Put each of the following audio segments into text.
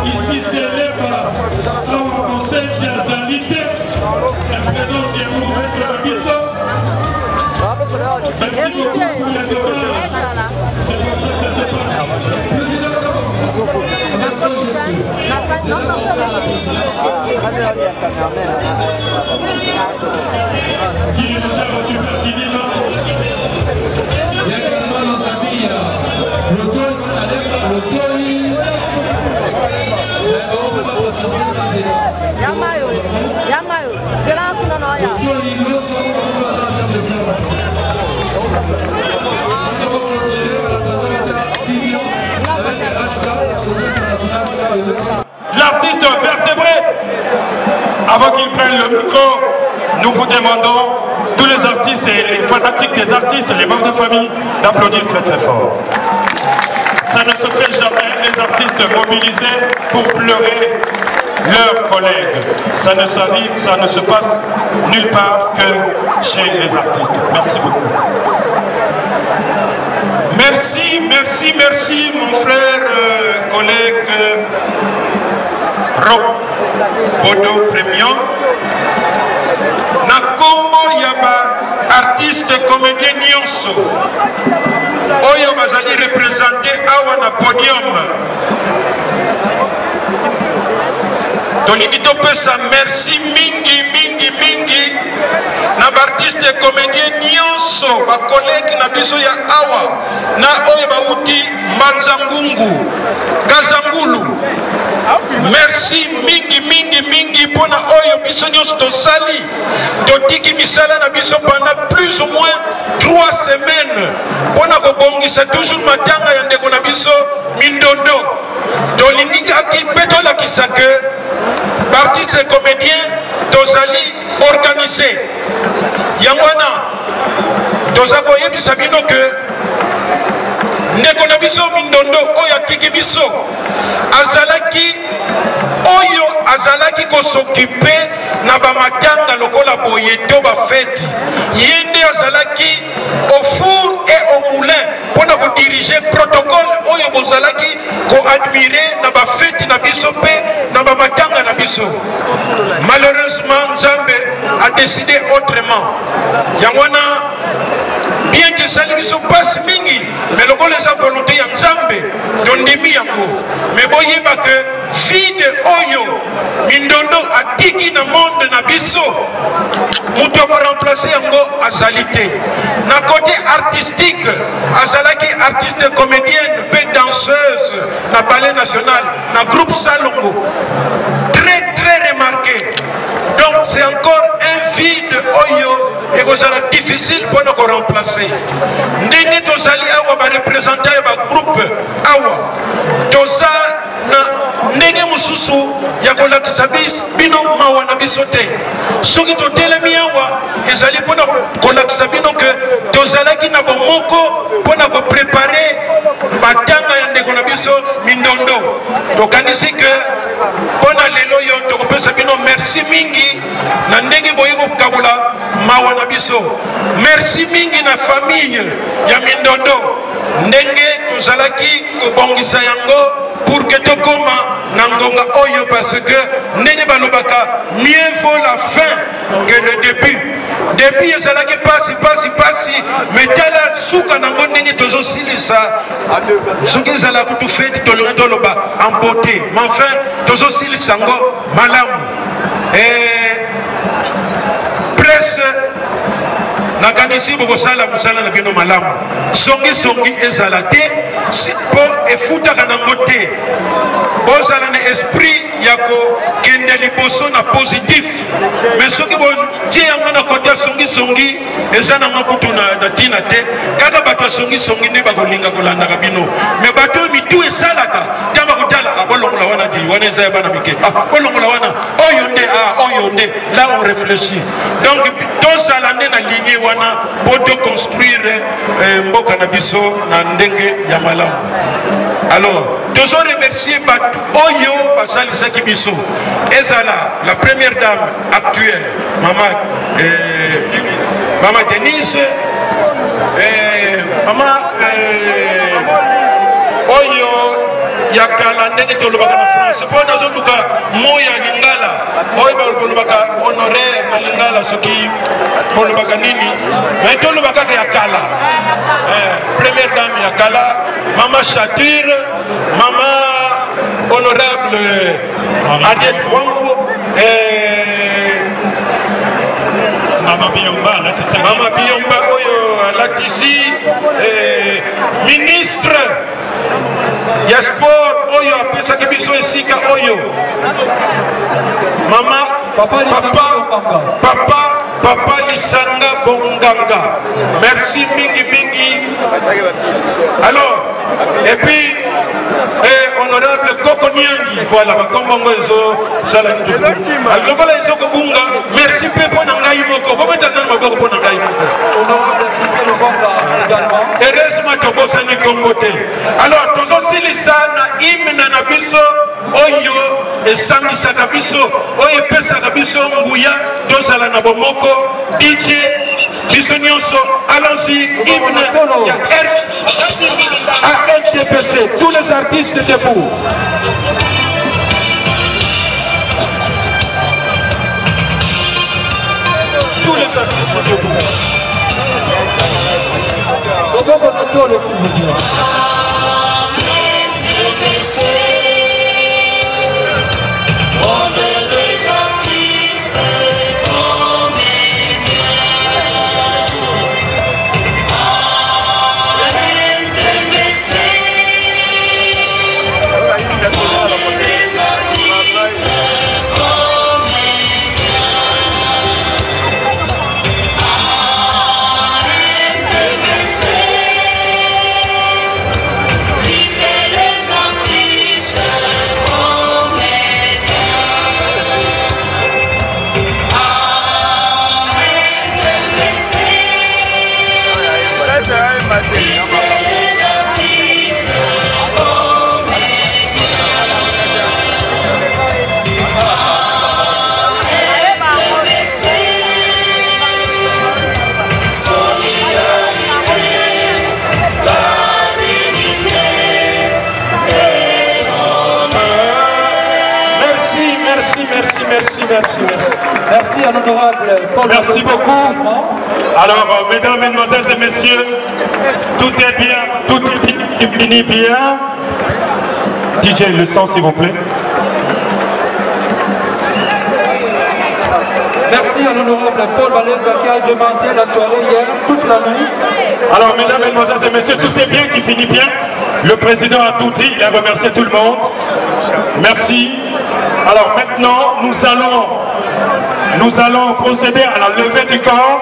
Ici célèbre au conseil de la sanité, la présence est pour merci beaucoup pour la demande. C'est comme ça que ça se passe. Qui est déjà reçu par Kidima? Il y a également nos amis, l'artiste vertébré. Avant qu'il prenne le micro, nous vous demandons, tous les artistes et les fanatiques des artistes, les membres de famille, d'applaudir très très fort. Ça ne se fait jamais, les artistes mobilisés pour pleurer leurs collègues. Ça ne s'arrive, ça ne se passe nulle part que chez les artistes. Merci beaucoup. Merci, merci, merci, mon frère, collègue Rob Bodo Premion. Nakombo yaba artiste comédien nyonso. Oyo bazali représenté awa na podium. Tolingi topesa merci mingi mingi mingi na artiste comédien nyonso ba collègue na biso ya awa na oyo bauti Manzangungu Kazangulu. Merci mingi mingi mingi pona oyo biso nyonso tosali totiki misala na biso pendant plus ou moins 3 semaines pona kobongisa toujours matanga ya ndeko na biso Mindondo. Tolingaki pe tolakisa ke artiste et comédien tozali organisé yangwana tozako yebisa bino ke ndeko na biso Mindondo oyo atiki biso azalaki oyo azalaki kosokipe na bamatanga lokola boye to bafeti ye nde azalaki au four et au moulin mpona kodirige protocole oyo bozalaki koadmire na bafeti na biso mpe na bamatanga na biso. Malheureusement Nzambe a décidé autrement yangwana bien que ça ne soit pas mingi mais le rôle de sa volonté ya Nzambe tondimi yango mais boyeba que vide oyo Mindondo atiki na monde na biso muto ko remplacer remplacer yango azalité. Na côté artistique, azalaki artiste comédienne, pe danseuse, na ballet national, na groupe Salongo. Très très remarqué. Donc c'est encore un vide oyo et vous allez difficile pour nous remplacer. Ndenge tozali awa ba représenter ba groupe awa. Toza na ndenge mususu ya kolakisa bino mawa na biso te. Soki totelemi awa ezali pona kolakisa bino ke tozalaki na bomoko pona ko préparer batanga ya ndeko na biso mindondo. Tokanisi ke pona lelo yo tokopesa bino merci mingi na ndenge boye kokabula mawa na biso. Merci mingi na famille ya mindondo ndenge tozalaki kobongisa yango pour que tokoma na ngonga oyo parce que ndenge balobaka mieux vaut la fin que le début. Depuis ezalaki pasi mais tala suka nango ndenge tozosilisa soki ezala kutu feti toloba en beauté mais enfin tozosilisa ngo malamu presse nakanisi bokosala mosala na bino malamu songisongi ezala te mpo efutaka nango te bozala na esprit ya kokende liboso na positif mais soki botie yango na kote ya songisongi eza nango kutu na ntina te kaka bato ya songisongi nde bakolinga kolandaka bino mais bato oyo mitu esalaka ntango bakotala bolongola wana di wana eza ya bana mike bolongola wana oyo nde là on réfléchit donc tozala nde na ligne wana po toconstruire mboka na biso na ndenge ya malamu. Alors tozo remercier bato oyo basalisaki biso ezala la première dame actuelle mama Denise mama oyo ya kala ndenge tolobaka na France po nazoluka moya lingala oyo balobaka honoraire na lingala soki bolobaka nini mais tolobaka ya kala première dame ya kala mama Chature mama honorable Ariette Wango Mama Biomba oyo latisi ministre ya sport oyo apesaki biso esika oyo mama papa Lisanga Bonganga merci mingi alors et puis honorable Koko Nyangi voilà bakombongo ezo sala ntuku alokola ezo kobunga merci pe pona ngai moko bobeta nanga maboko pona ngai moko heureusement tobosani Kongo te alors tozosilisa na hymne na biso oyo esangisaka biso oyo epesaka biso nguya tozala na bomoko DJ biso nyonso allons-y hymne ya RDPC tous les artistes debout. Tous les artistes debout. Merci à l'honorable Paul. Merci beaucoup. Alors, mesdames, mesdemoiselles et messieurs, tout est bien, tout finit bien. DJ, le son, s'il vous plaît. Merci. merci à l'honorable Paul Valenza qui a alimenté la soirée hier, toute la nuit. Alors, mesdames, mesdemoiselles et messieurs, tout est bien qui finit bien. Le président a tout dit, il a remercié tout le monde. Merci. Alors maintenant, nous allons procéder à la levée du corps.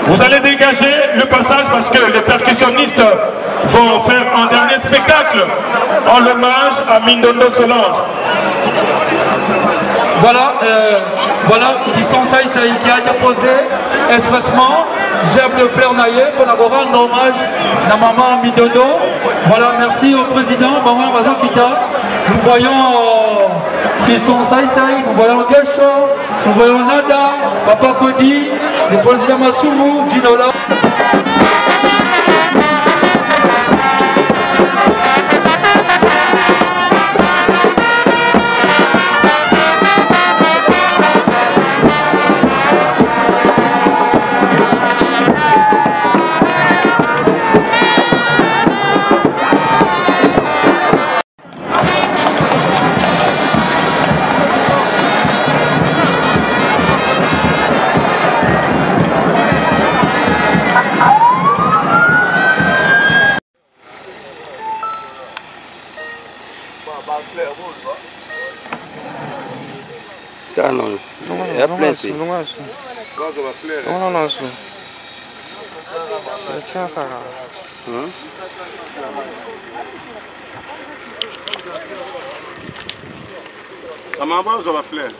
Vous allez dégager le passage parce que les percussionnistes vont faire un dernier spectacle en hommage à Mindondo Solange. Voilà, voilà, Fiston Saï qui a déposé expressement Jeb le Fleur Naïe pour rendre hommage à maman Mindondo. Voilà, merci au président, maman Bazakita. Nous voyons Fiston Saï, nous voyons Gesho, nous voyons Nada, Papa Kodi, le président Massoumou, Dinola. É a planta. Não, não, A mamãe usa a flor.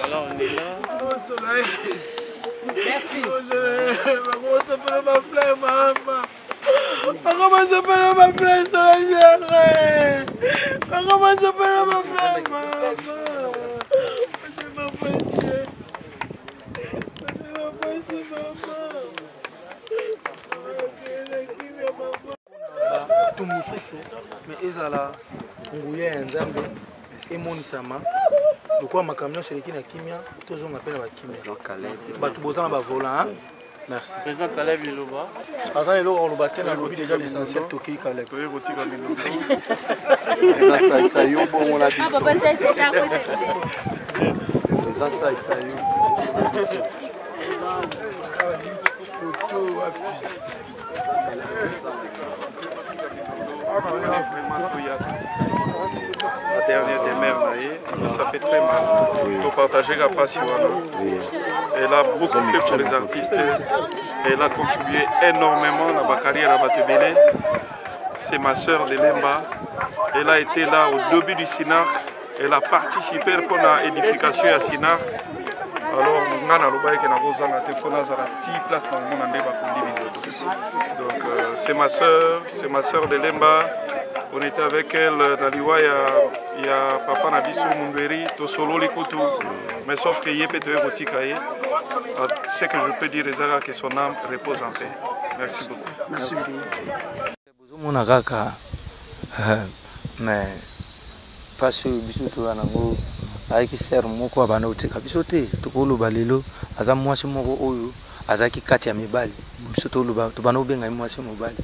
Voilà, on est là. Merci. Maman s'appelle ma frère, maman. Maman s'appelle ma frère, ça chérie. Maman s'appelle ma frère, maman. C'est ma passé. C'est ma passé, maman. Tout moussousou, mais ezala nguya ya nzambe emonisama lokwa makamyo seleki na kimia tozonga pe na bakimia bato bozana bavola. Merci. Président Caleb Liloba. Aza lelo oloba te na lobi déjà l'essentiel toki Caleb. Président Sayo bon la biso. Président Sayo. La dernière des mères, ça fait très mal de partager la passion. Elle a beaucoup fait pour les artistes. Elle a contribué énormément à ma carrière à Batebele. C'est ma soeur de Lemba. Elle a été là au début du SINARC. Elle a participé pour l'édification à SINARC. Alors, donc c'est ma soeur de Lemba. On était avec elle dans l'Iwa, il y a papa Nabiso Mungeri, Tosolo Likutu, mais sauf que Yepete Rotikaye. Ce que je peux dire, c'est que son âme repose en paix. Merci beaucoup. Merci beaucoup. Mais pas sur Bisouto Anango, avec Ser Moko Abanote, Kabisote, Tokolo Balilo, Azamwashi Moko Oyo, Azaki Katia Mibali, Bisouto Luba, Tobano Benga Mwashi Mobali.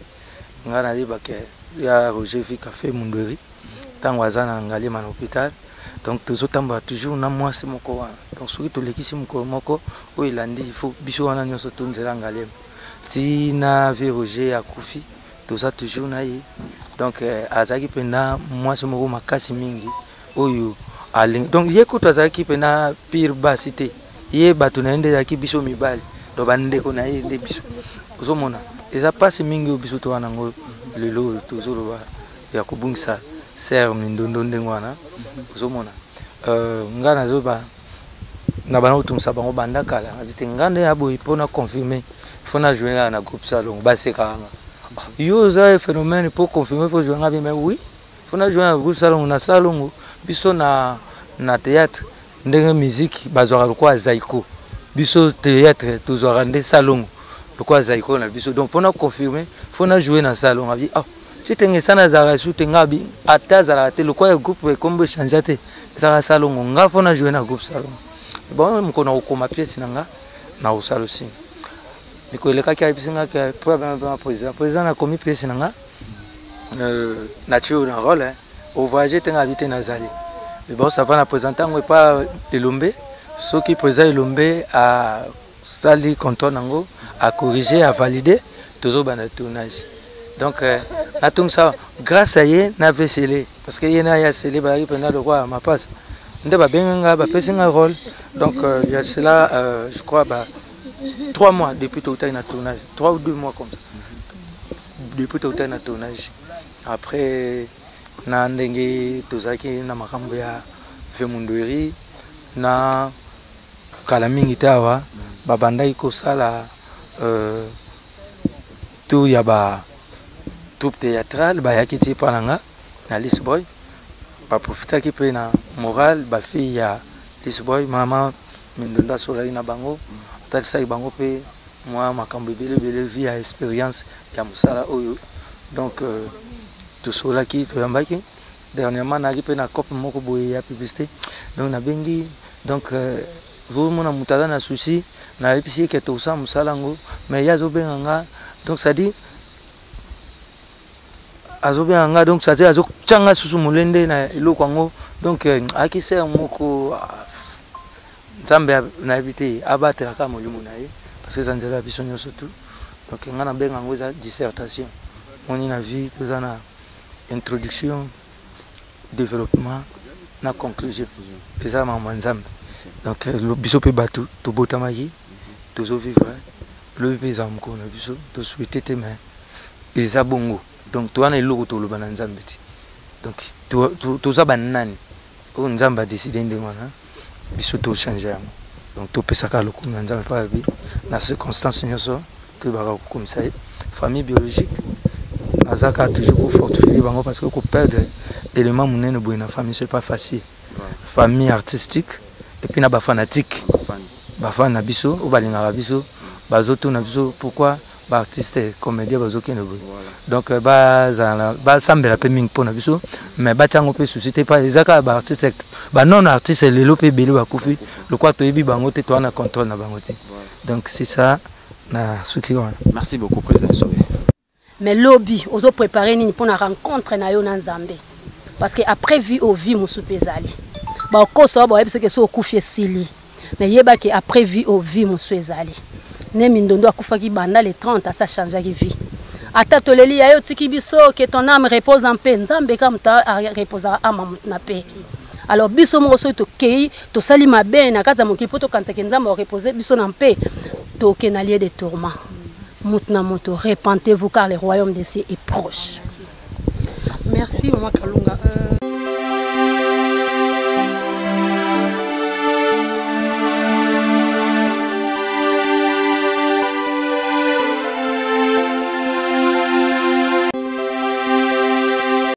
Ngana Libake, ya Roger Vi Café Mundweri, Tangwazana Ngali Man Hôpital. Donc tous autant toujours na moi c'est moko wana. Donc soki to lekisi moko o ilandi il faut biso wana nyoso tonzela ngalem. Ti na vi Roger akufi, tout ça toujours na ye. Donc azaki pena moi c'est moko makasi mingi oyo aling. Donc ye ko azaki pena pire basité. Ye batu na ende zaki biso mibali. Do bande ko na ye nde biso. Kozo mona. Eza passe mingi o biso to wana ngo lelo toujours ba ya kubungisa ser mindondo ndengwana. Kozomona ngana zoba na bana utumsa bango banda kala abite ngande yabo ipona confirmer fona jouer na groupe salon baseka yo za phénomène pour confirmer faut jouer ngabi mais oui fona jouer na groupe salon na salon biso na théâtre ndenge musique bazora lokwa zaiko biso théâtre tozora nde salon lokwa zaiko na biso donc pona confirmer fona jouer na salon abi si tu as un zarasu, tu as un zaraté, le quoi groupe est comme changer te zarasalon, on a fait jouer dans groupe salon. Bon, on connaît au ma pièce nanga, na au salon aussi. Mais quand le cas qui a été que probablement président a commis pièce nanga, nature un rôle, au voyage tu as habité Nazali. Mais bon, ça va na présentant on pas Elombe, ceux qui présent Elombe à sali canton nango, à corriger, à valider, toujours ban tournage. Donc, grâce à lui, on a scellé. Parce qu'il y a scellé, pendant le roi, ma passe. On a un rôle. Donc, il y a cela, je crois, 3 mois depuis tout le temps de tournage. 3 ou 2 mois comme ça. Depuis tout le temps de tournage. Après, on a dengue, tout ça qui est dans ma cambre, fait mon doueri, na Kalamingi Tawa, Babanda Ikosala, tout y a troupe théâtrale ba yakiti pananga na Lisboy ba profita ki pe na moral ba fille ya Lisboy mama mindonda sola ina bango talisa bango pe moi makambo bele via expérience ya musala oyo donc tout cela qui to yambaki dernièrement na ki pe na cop moko boye ya publicité donc na bengi donc vous mona mutala na souci na episi ke to sa musala ngo mais ya zo benga donc ça dit azobanga donc ça dit azo changa susu mulende na iloko ngo donc akise moko nzambe na habité abattre ka molimo na ye parce que zanzela biso nyoso tout donc ngana benga ngo za dissertation on y a vu que ça na introduction développement na conclusion ça maman nzambe Donc biso pe batu to botamaki tozo vivre le pesa mko na biso to souhaiter te mais eza bongo. Donc to ana eloko to loba na Nzambe ti. Donc to za banani o Nzambe a décidé ndengwana biso to changer yango. Donc to pesa ka lokumu na Nzambe pa bi na circonstance nyonso to ba comme ça famille biologique azaka toujours fortifier bango parce que ko perdre élément monene boye na famille c'est pas facile. Famille artistique et puis na ba fanatique ba fan na biso o balinga biso bazoto na biso pourquoi ba artiste comédien bazokene boye. Donc ba sambela pe ming pona biso mais ba tango pe société pas ezaka ba artiste ba non artiste lelo pe beli ba kufi le quoi to yebi bango te to na contrôle na bango te. Donc c'est ça na suki wana. Merci beaucoup président Sobé. Mais lobby ozo préparer nini pour na rencontre na yo na Nzambe parce que après vie au vie musupezali ba ko so ba yebise ke so kufi sili mais yeba ke après vie au vie musupezali ne mindondo akufaki banda les 30 ça change ki vie ata toleli ya yo tiki biso que ton âme repose en paix Nzambe comme ta reposera âme na paix. Alors biso mo so to kei to sali mabe na kaza mokipo to kanza ke Nzambe reposer biso na paix to ke na lieu de tourment. Moutnamoto, repentez-vous car le royaume des cieux est proche. Merci, Maman Kalunga.